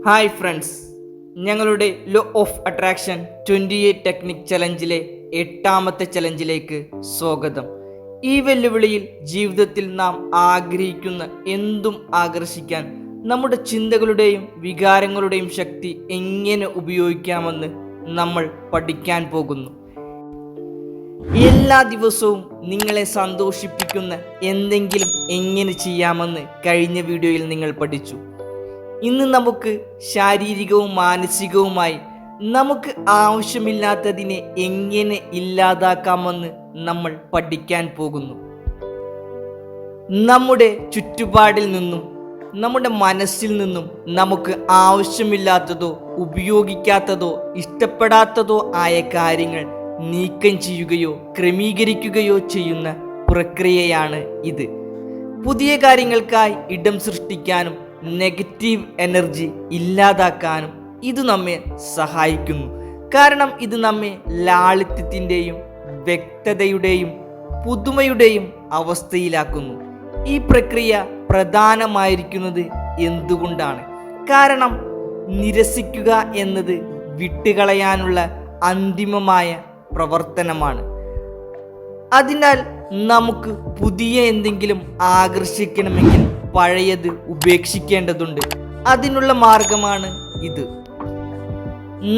Hi friends, ഞങ്ങളുടെ law of attraction 28 technique ചലഞ്ചിലെ 8ാമത്തെ ചലഞ്ചിലേക്ക് സ്വാഗതം. ഈ വെല്ലുവിളിയിൽ ജീവിതത്തിൽ നാം ആഗ്രഹിക്കുന്ന എന്തും ആകർഷിക്കാൻ നമ്മുടെ ചിന്തകളുടെയും വികാരങ്ങളുടെയും ശക്തി എങ്ങനെ ഉപയോഗിക്കാമെന്ന് നമ്മൾ പഠിക്കാൻ പോകുന്നു. എല്ലാ ദിവസവും നിങ്ങളെ സന്തോഷിപ്പിക്കുന്ന എന്തെങ്കിലും എങ്ങനെ ചെയ്യാമെന്ന് കഴിഞ്ഞ വീഡിയോയിൽ നിങ്ങൾ പഠിച്ചു. ഇന്ന് നമുക്ക് ശാരീരികവും മാനസികവുമായി നമുക്ക് ആവശ്യമില്ലാത്തതിനെ എങ്ങനെ ഇല്ലാതാക്കാമെന്ന് നമ്മൾ പഠിക്കാൻ പോകുന്നു. നമ്മുടെ ചുറ്റുപാടിൽ നിന്നും നമ്മുടെ മനസ്സിൽ നിന്നും നമുക്ക് ആവശ്യമില്ലാത്തതോ ഉപയോഗിക്കാത്തതോ ഇഷ്ടപ്പെടാത്തതോ ആയ കാര്യങ്ങൾ നീക്കം ചെയ്യുകയോ ക്രമീകരിക്കുകയോ ചെയ്യുന്ന പ്രക്രിയയാണ് ഇത്. പുതിയ കാര്യങ്ങൾക്കായി ഇടം സൃഷ്ടിക്കാനും നെഗറ്റീവ് എനർജി ഇല്ലാതാക്കാനും ഇത് നമ്മെ സഹായിക്കുന്നു. കാരണം ഇത് നമ്മെ ലാളിത്യത്തിൻ്റെയും വ്യക്തതയുടെയും പുതുമയുടെയും അവസ്ഥയിലാക്കുന്നു. ഈ പ്രക്രിയ പ്രധാനമായിരിക്കുന്നത് എന്തുകൊണ്ടാണ്? കാരണം നിരസിക്കുക എന്നത് വിട്ടുകളയാനുള്ള അന്തിമമായ പ്രവർത്തനമാണ്. അതിനാൽ നമുക്ക് പുതിയ എന്തെങ്കിലും ആകർഷിക്കണമെങ്കിൽ പഴയത് ഉപേക്ഷിക്കേണ്ടതുണ്ട്. അതിനുള്ള മാർഗമാണ് ഇത്.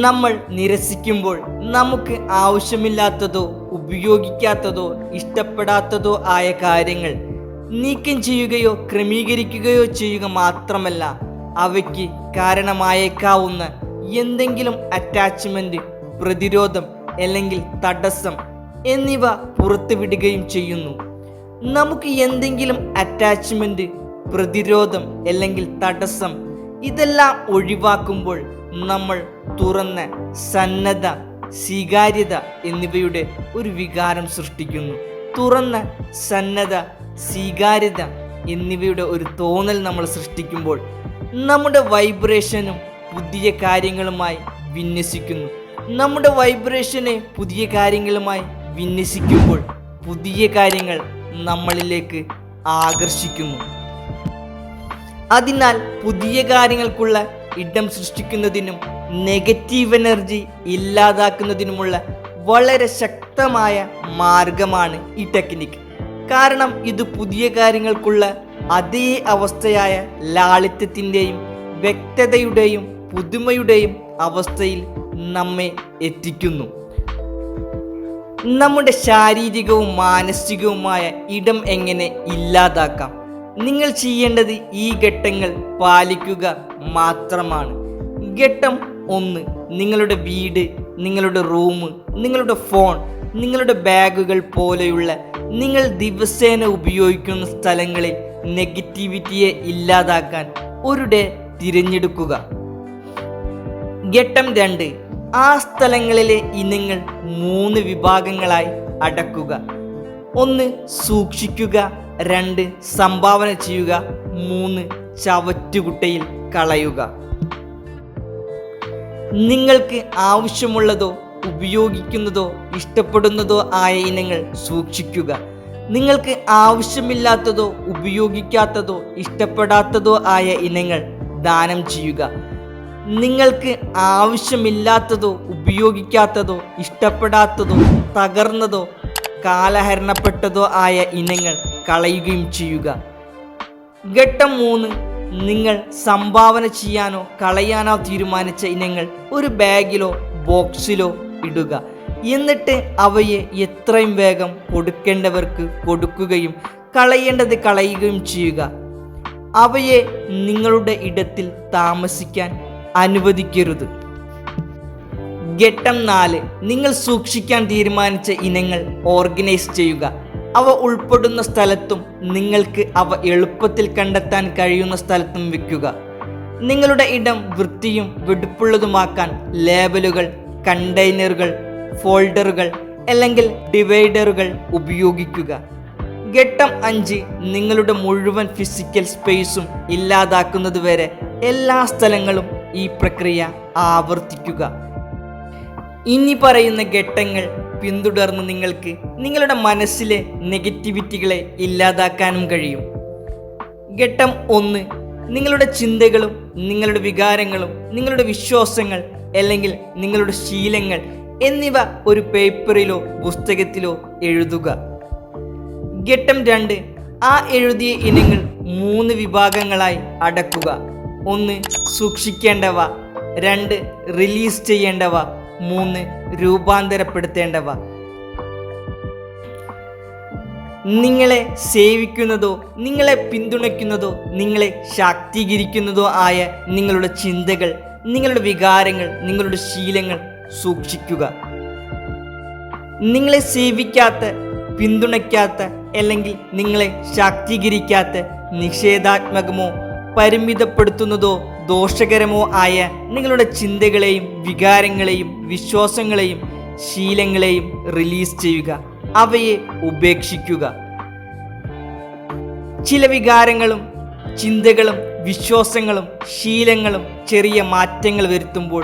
നമ്മൾ നിരസിക്കുമ്പോൾ നമുക്ക് ആവശ്യമില്ലാത്തതോ ഉപയോഗിക്കാത്തതോ ഇഷ്ടപ്പെടാത്തതോ ആയ കാര്യങ്ങൾ നീക്കം ചെയ്യുകയോ ക്രമീകരിക്കുകയോ ചെയ്യുക മാത്രമല്ല, അവയ്ക്ക് കാരണമായേക്കാവുന്ന എന്തെങ്കിലും അറ്റാച്ച്മെന്റ്, പ്രതിരോധം അല്ലെങ്കിൽ തടസ്സം എന്നിവ പുറത്തുവിടുകയും ചെയ്യുന്നു. നമുക്ക് എന്തെങ്കിലും അറ്റാച്ച്മെന്റ്, പ്രതിരോധം അല്ലെങ്കിൽ തടസ്സം ഇതെല്ലാം ഒഴിവാക്കുമ്പോൾ നമ്മൾ തുറന്ന സന്നദ്ധ, സ്വീകാര്യത എന്നിവയുടെ ഒരു വികാരം സൃഷ്ടിക്കുന്നു. തുറന്ന സന്നദ്ധ, സ്വീകാര്യത എന്നിവയുടെ ഒരു തോന്നൽ നമ്മൾ സൃഷ്ടിക്കുമ്പോൾ നമ്മുടെ വൈബ്രേഷനും പുതിയ കാര്യങ്ങളുമായി വിന്യസിക്കുന്നു. നമ്മുടെ വൈബ്രേഷനെ പുതിയ കാര്യങ്ങളുമായി വിന്യസിക്കുമ്പോൾ പുതിയ കാര്യങ്ങൾ നമ്മളിലേക്ക് ആകർഷിക്കുന്നു. അതിനാൽ പുതിയ കാര്യങ്ങൾക്കുള്ള ഇടം സൃഷ്ടിക്കുന്നതിനും നെഗറ്റീവ് എനർജി ഇല്ലാതാക്കുന്നതിനുമുള്ള വളരെ ശക്തമായ മാർഗമാണ് ഈ ടെക്നിക്ക്. കാരണം ഇത് പുതിയ കാര്യങ്ങൾക്കുള്ള അതേ അവസ്ഥയായ ലാളിത്യത്തിൻ്റെയും വ്യക്തതയുടെയും പുതുമയുടെയും അവസ്ഥയിൽ നമ്മെ എത്തിക്കുന്നു. നമ്മുടെ ശാരീരികവും മാനസികവുമായ ഇടം എങ്ങനെ ഇല്ലാതാക്കാം? നിങ്ങൾ ചെയ്യേണ്ടത് ഈ ഘട്ടങ്ങൾ പാലിക്കുക മാത്രമാണ്. ഘട്ടം 1, നിങ്ങളുടെ വീട്, നിങ്ങളുടെ റൂം, നിങ്ങളുടെ ഫോൺ, നിങ്ങളുടെ ബാഗുകൾ പോലെയുള്ള നിങ്ങൾ ദിവസേന ഉപയോഗിക്കുന്ന സ്ഥലങ്ങളിൽ നെഗറ്റിവിറ്റിയെ ഇല്ലാതാക്കാൻ ഒരു ഡേ തിരഞ്ഞെടുക്കുക. ഘട്ടം 2, ആ സ്ഥലങ്ങളിലെ ഇനങ്ങൾ 3 വിഭാഗങ്ങളായി അടക്കുക. 1, സൂക്ഷിക്കുക. 2, സംഭാവന ചെയ്യുക. 3, ചവറ്റുകുട്ടയിൽ കളയുക. നിങ്ങൾക്ക് ആവശ്യമുള്ളതോ ഉപയോഗിക്കുന്നതോ ഇഷ്ടപ്പെടുന്നതോ ആയ ഇനങ്ങൾ സൂക്ഷിക്കുക. നിങ്ങൾക്ക് ആവശ്യമില്ലാത്തതോ ഉപയോഗിക്കാത്തതോ ഇഷ്ടപ്പെടാത്തതോ ആയ ഇനങ്ങൾ ദാനം ചെയ്യുക. നിങ്ങൾക്ക് ആവശ്യമില്ലാത്തതോ ഉപയോഗിക്കാത്തതോ ഇഷ്ടപ്പെടാത്തതോ തകർന്നതോ കാലഹരണപ്പെട്ടതോ ആയ ഇനങ്ങൾ കളയുകയും ചെയ്യുക. ഘട്ടം 3, നിങ്ങൾ സംഭാവന ചെയ്യാനോ കളയാനോ തീരുമാനിച്ച ഇനങ്ങൾ ഒരു ബാഗിലോ ബോക്സിലോ ഇടുക. എന്നിട്ട് അവയെ എത്രയും വേഗം കൊടുക്കേണ്ടവർക്ക് കൊടുക്കുകയും കളയേണ്ടത് കളയുകയും ചെയ്യുക. അവയെ നിങ്ങളുടെ ഇടത്തിൽ താമസിക്കാൻ അനുവദിക്കരുത്. ഘട്ടം 4, നിങ്ങൾ സൂക്ഷിക്കാൻ തീരുമാനിച്ച ഇനങ്ങൾ ഓർഗനൈസ് ചെയ്യുക. അവ ഉൾപ്പെടുന്ന സ്ഥലത്തും നിങ്ങൾക്ക് അവ എളുപ്പത്തിൽ കണ്ടെത്താൻ കഴിയുന്ന സ്ഥലത്തും വെക്കുക. നിങ്ങളുടെ ഇടം വൃത്തിയും വെടിപ്പുള്ളതുമാക്കാൻ ലേബലുകൾ, കണ്ടെയ്നറുകൾ, ഫോൾഡറുകൾ അല്ലെങ്കിൽ ഡിവൈഡറുകൾ ഉപയോഗിക്കുക. ഘട്ടം 5, നിങ്ങളുടെ മുഴുവൻ ഫിസിക്കൽ സ്പേസും ഇല്ലാതാക്കുന്നതുവരെ എല്ലാ സ്ഥലങ്ങളും ഈ പ്രക്രിയ ആവർത്തിക്കുക. ഇനി പറയുന്ന ഘട്ടങ്ങൾ പിന്തുടർന്ന് നിങ്ങൾക്ക് നിങ്ങളുടെ മനസ്സിലെ നെഗറ്റിവിറ്റികളെ ഇല്ലാതാക്കാനും കഴിയും. ഘട്ടം 1, നിങ്ങളുടെ ചിന്തകളും നിങ്ങളുടെ വികാരങ്ങളും നിങ്ങളുടെ വിശ്വാസങ്ങൾ അല്ലെങ്കിൽ നിങ്ങളുടെ ശീലങ്ങൾ എന്നിവ ഒരു പേപ്പറിലോ പുസ്തകത്തിലോ എഴുതുക. ഘട്ടം 2, ആ എഴുതിയ ഇനങ്ങൾ 3 വിഭാഗങ്ങളായി അടക്കുക. 1 സൂക്ഷിക്കേണ്ടവ, 2 റിലീസ് ചെയ്യേണ്ടവ, 3 രൂപാന്തരപ്പെടുത്തേണ്ടവ. നിങ്ങളെ സേവിക്കുന്നതോ നിങ്ങളെ പിന്തുണയ്ക്കുന്നതോ നിങ്ങളെ ശാക്തീകരിക്കുന്നതോ ആയ നിങ്ങളുടെ ചിന്തകൾ, നിങ്ങളുടെ വികാരങ്ങൾ, നിങ്ങളുടെ ശീലങ്ങൾ സൂക്ഷിക്കുക. നിങ്ങളെ സേവിക്കാത്ത, പിന്തുണയ്ക്കാത്ത അല്ലെങ്കിൽ നിങ്ങളെ ശാക്തീകരിക്കാത്ത, നിഷേധാത്മകമോ പരിമിതപ്പെടുത്തുന്നതോ ദോഷകരമോ ആയ നിങ്ങളുടെ ചിന്തകളെയും വികാരങ്ങളെയും വിശ്വാസങ്ങളെയും ശീലങ്ങളെയും റിലീസ് ചെയ്യുക. അവയെ ഉപേക്ഷിക്കുക. ചില വികാരങ്ങളും ചിന്തകളും വിശ്വാസങ്ങളും ശീലങ്ങളും ചെറിയ മാറ്റങ്ങൾ വരുത്തുമ്പോൾ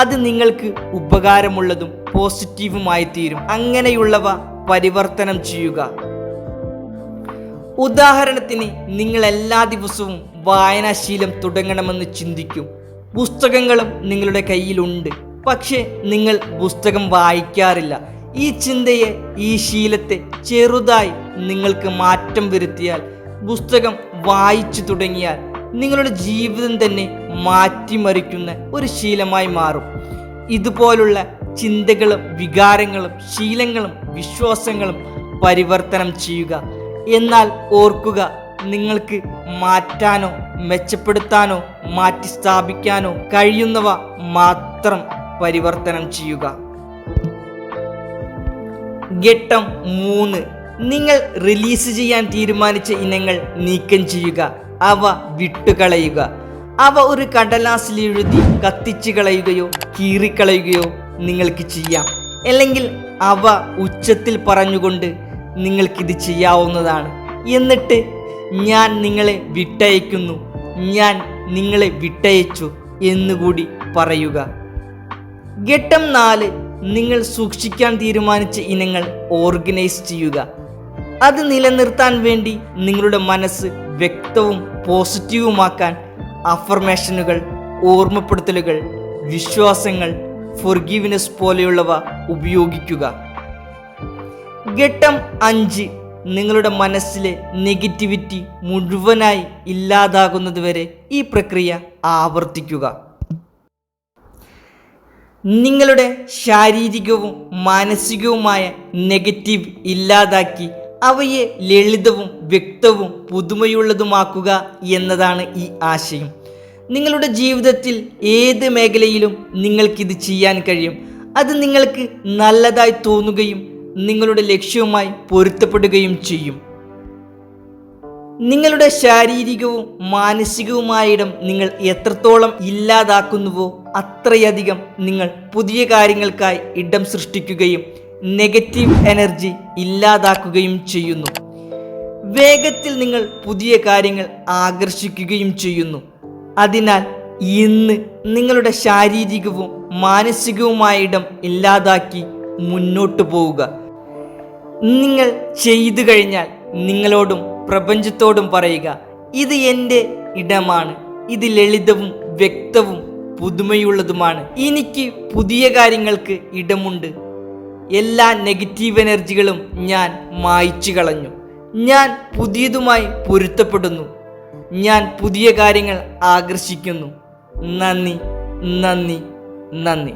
അത് നിങ്ങൾക്ക് ഉപകാരമുള്ളതും പോസിറ്റീവുമായി തീരും. അങ്ങനെയുള്ളവ പരിവർത്തനം ചെയ്യുക. ഉദാഹരണത്തിന്, നിങ്ങൾ എല്ലാ ദിവസവും വായനാശീലം തുടങ്ങണമെന്ന് ചിന്തിക്കും. പുസ്തകങ്ങളും നിങ്ങളുടെ കയ്യിലുണ്ട്, പക്ഷേ നിങ്ങൾ പുസ്തകം വായിക്കാറില്ല. ഈ ചിന്തയെ, ഈ ശീലത്തെ ചെറുതായി നിങ്ങൾക്ക് മാറ്റം വരുത്തിയാൽ, പുസ്തകം വായിച്ചു തുടങ്ങിയാൽ നിങ്ങളുടെ ജീവിതം തന്നെ മാറ്റിമറിക്കുന്ന ഒരു ശീലമായി മാറും. ഇതുപോലുള്ള ചിന്തകളും വികാരങ്ങളും ശീലങ്ങളും വിശ്വാസങ്ങളും പരിവർത്തനം ചെയ്യുക. എന്നാൽ ഓർക്കുക, നിങ്ങൾക്ക് മാറ്റാനോ മെച്ചപ്പെടുത്താനോ മാറ്റി സ്ഥാപിക്കാനോ കഴിയുന്നവ മാത്രം പരിവർത്തനം ചെയ്യുക. ഘട്ടം 3, നിങ്ങൾ റിലീസ് ചെയ്യാൻ തീരുമാനിച്ച ഇനങ്ങൾ നീക്കം ചെയ്യുക. അവ വിട്ടുകളയുക. അവ ഒരു കടലാസിൽ എഴുതി കത്തിച്ചു കളയുകയോ കീറിക്കളയുകയോ നിങ്ങൾക്ക് ചെയ്യാം. അല്ലെങ്കിൽ അവ ഉച്ചത്തിൽ പറഞ്ഞുകൊണ്ട് നിങ്ങൾക്കിത് ചെയ്യാവുന്നതാണ്. എന്നിട്ട് ഞാൻ നിങ്ങളെ വിട്ടയക്കുന്നു, ഞാൻ നിങ്ങളെ വിട്ടയച്ചു എന്നുകൂടി പറയുക. ഘട്ടം 4, നിങ്ങൾ സൂക്ഷിക്കാൻ തീരുമാനിച്ച ഇനങ്ങൾ ഓർഗനൈസ് ചെയ്യുക. അത് നിലനിർത്താൻ വേണ്ടി നിങ്ങളുടെ മനസ്സ് വ്യക്തവും പോസിറ്റീവുമാക്കാൻ അഫർമേഷനുകൾ, ഓർമ്മപ്പെടുത്തലുകൾ, വിശ്വാസങ്ങൾ, ഫൊർഗീവ്നെസ് പോലെയുള്ളവ ഉപയോഗിക്കുക. ഘട്ടം 5, നിങ്ങളുടെ മനസ്സിലെ നെഗറ്റിവിറ്റി മുഴുവനായി ഇല്ലാതാകുന്നതുവരെ ഈ പ്രക്രിയ ആവർത്തിക്കുക. നിങ്ങളുടെ ശാരീരികവും മാനസികവുമായ നെഗറ്റീവ് ഇല്ലാതാക്കി അവയെ ലളിതവും വ്യക്തവും പുതുമയുള്ളതുമാക്കുക എന്നതാണ് ഈ ആശയം. നിങ്ങളുടെ ജീവിതത്തിൽ ഏത് മേഖലയിലും നിങ്ങൾക്കിത് ചെയ്യാൻ കഴിയും. അത് നിങ്ങൾക്ക് നല്ലതായി തോന്നുകയും നിങ്ങളുടെ ലക്ഷ്യവുമായി പൊരുത്തപ്പെടുകയും ചെയ്യും. നിങ്ങളുടെ ശാരീരികവും മാനസികവുമായ ഇടം നിങ്ങൾ എത്രത്തോളം ഇല്ലാതാക്കുന്നുവോ അത്രയധികം നിങ്ങൾ പുതിയ കാര്യങ്ങൾക്കായി ഇടം സൃഷ്ടിക്കുകയും നെഗറ്റീവ് എനർജി ഇല്ലാതാക്കുകയും ചെയ്യുന്നു. വേഗത്തിൽ നിങ്ങൾ പുതിയ കാര്യങ്ങൾ ആകർഷിക്കുകയും ചെയ്യുന്നു. അതിനാൽ ഇന്ന് നിങ്ങളുടെ ശാരീരികവും മാനസികവുമായ ഇടം ഇല്ലാതാക്കി മുന്നോട്ട് പോവുക. നിങ്ങൾ ചെയ്തു കഴിഞ്ഞാൽ നിങ്ങളോടും പ്രപഞ്ചത്തോടും പറയുക, ഇത് എൻ്റെ ഇടമാണ്, ഇത് ലളിതവും വ്യക്തവും പുതുമയുള്ളതുമാണ്, എനിക്ക് പുതിയ കാര്യങ്ങൾക്ക് ഇടമുണ്ട്, എല്ലാ നെഗറ്റീവ് എനർജികളും ഞാൻ മായ്ച്ചു കളഞ്ഞു, ഞാൻ പുതിയതുമായി പൊരുത്തപ്പെടുന്നു, ഞാൻ പുതിയ കാര്യങ്ങൾ ആകർഷിക്കുന്നു. നന്ദി, നന്ദി, നന്ദി.